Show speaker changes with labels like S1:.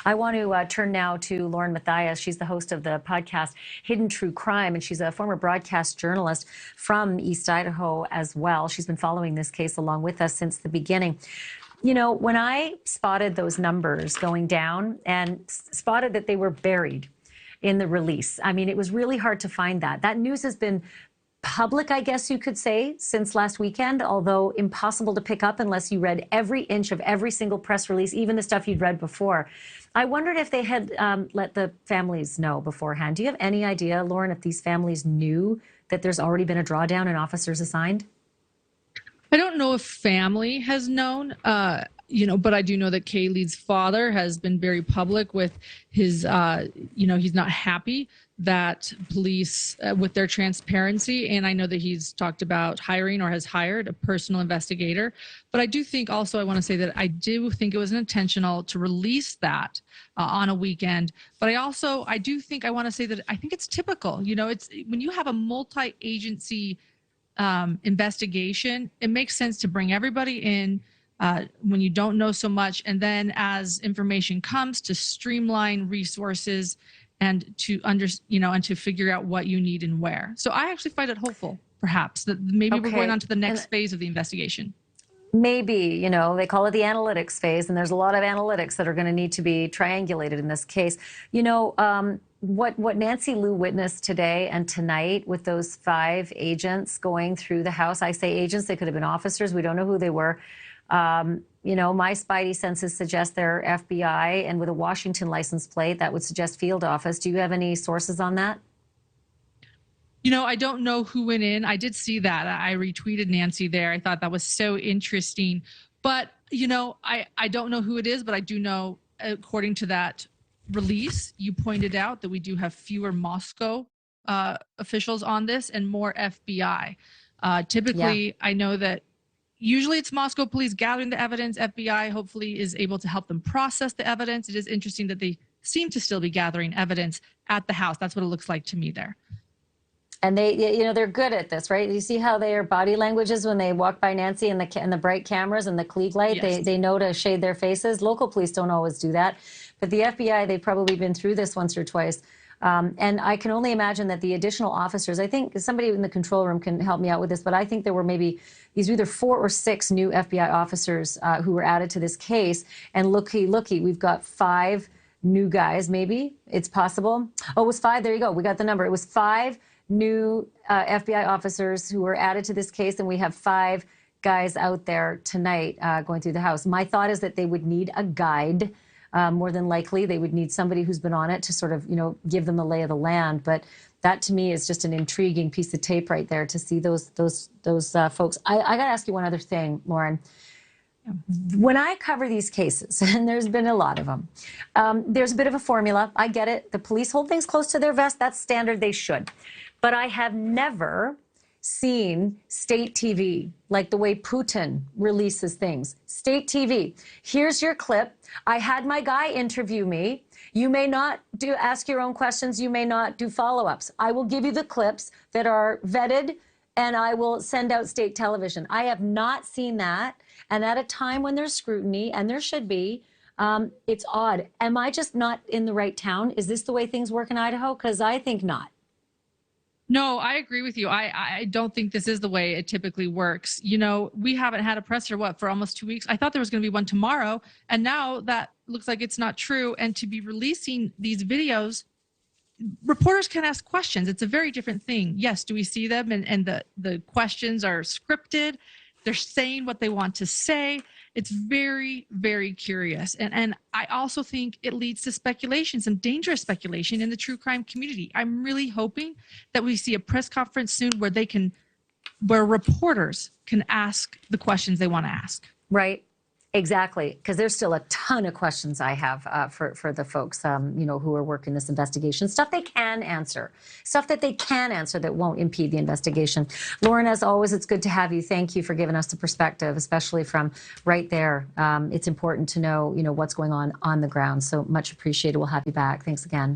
S1: I want to turn now to Lauren Matthias. She's the host of the podcast Hidden True Crime, and she's a former broadcast journalist from East Idaho as well. She's been following this case along with us since the beginning. You know, when I spotted those numbers going down and spotted that they were buried in the release, I mean, it was really hard to find that. That news has been public, I guess you could say, since last weekend, although impossible to pick up unless you read every inch of every single press release, even the stuff you'd read before. I wondered if they had let the families know beforehand. Do you have any idea, Lauren, if these families knew that there's already been a drawdown and officers assigned?
S2: I don't know if family has known, but I do know that Kaylee's father has been very public with his, he's not happy that police, with their transparency. And I know that he's talked about hiring or has hired a personal investigator. But I do think also, I want to say that I do think it was intentional to release that on a weekend. But I do think I want to say that I think it's typical. You know, it's when you have a multi-agency investigation, it makes sense to bring everybody in when you don't know so much, and then as information comes, to streamline resources and to and to figure out what you need and where. So I actually find it hopeful, perhaps, that maybe we're going on to the next phase of the investigation.
S1: Maybe, they call it the analytics phase, and there's a lot of analytics that are going to need to be triangulated in this case. What Nancy Liu witnessed today and tonight with those 5 agents going through the house, I say agents, they could have been officers. We don't know who they were. My spidey senses suggest they're FBI, and with a Washington license plate, that would suggest field office. Do you have any sources on that?
S2: I don't know who went in. I did see that. I retweeted Nancy there. I thought that was so interesting. But, I don't know who it is, but I do know, according to that release, you pointed out that we do have fewer Moscow officials on this and more FBI. Typically, yeah. I know that usually it's Moscow police gathering the evidence. FBI hopefully is able to help them process the evidence. It is interesting that they seem to still be gathering evidence at the house. That's what it looks like to me there.
S1: And they're good at this, right? You see how their body languages when they walk by Nancy and the bright cameras and the Klieg light, yes. They know to shade their faces. Local police don't always do that. But the FBI, they've probably been through this once or twice. And I can only imagine that the additional officers, I think somebody in the control room can help me out with this, but I think there were maybe either 4 or 6 new FBI officers who were added to this case. And looky, we've got 5 new guys, maybe. It's possible. Oh, it was 5. There you go. We got the number. It was 5 new FBI officers who were added to this case, and we have 5 guys out there tonight going through the house. My thought is that they would need a guide. More than likely, they would need somebody who's been on it to sort of, give them the lay of the land. But that, to me, is just an intriguing piece of tape right there to see those folks. I got to ask you one other thing, Lauren. When I cover these cases, and there's been a lot of them, there's a bit of a formula. I get it. The police hold things close to their vest. That's standard. They should. But I have never seen state TV like the way Putin releases things. State TV. Here's your clip. I had my guy interview me. You may not ask your own questions. You may not do follow-ups. I will give you the clips that are vetted, and I will send out state television. I have not seen that. And at a time when there's scrutiny, and there should be, it's odd. Am I just not in the right town? Is this the way things work in Idaho? Because I think not.
S2: No, I agree with you. I don't think this is the way it typically works. We haven't had a presser, for almost 2 weeks. I thought there was going to be one tomorrow, and now that looks like it's not true. And to be releasing these videos, reporters can ask questions. It's a very different thing. Yes, do we see them? And the questions are scripted. They're saying what they want to say. It's very, very curious. And I also think it leads to speculation, some dangerous speculation in the true crime community. I'm really hoping that we see a press conference soon where reporters can ask the questions they want to ask.
S1: Right. Exactly. Because there's still a ton of questions I have for the folks, who are working this investigation. Stuff they can answer. Stuff that they can answer that won't impede the investigation. Lauren, as always, it's good to have you. Thank you for giving us the perspective, especially from right there. It's important to know, what's going on the ground. So much appreciated. We'll have you back. Thanks again.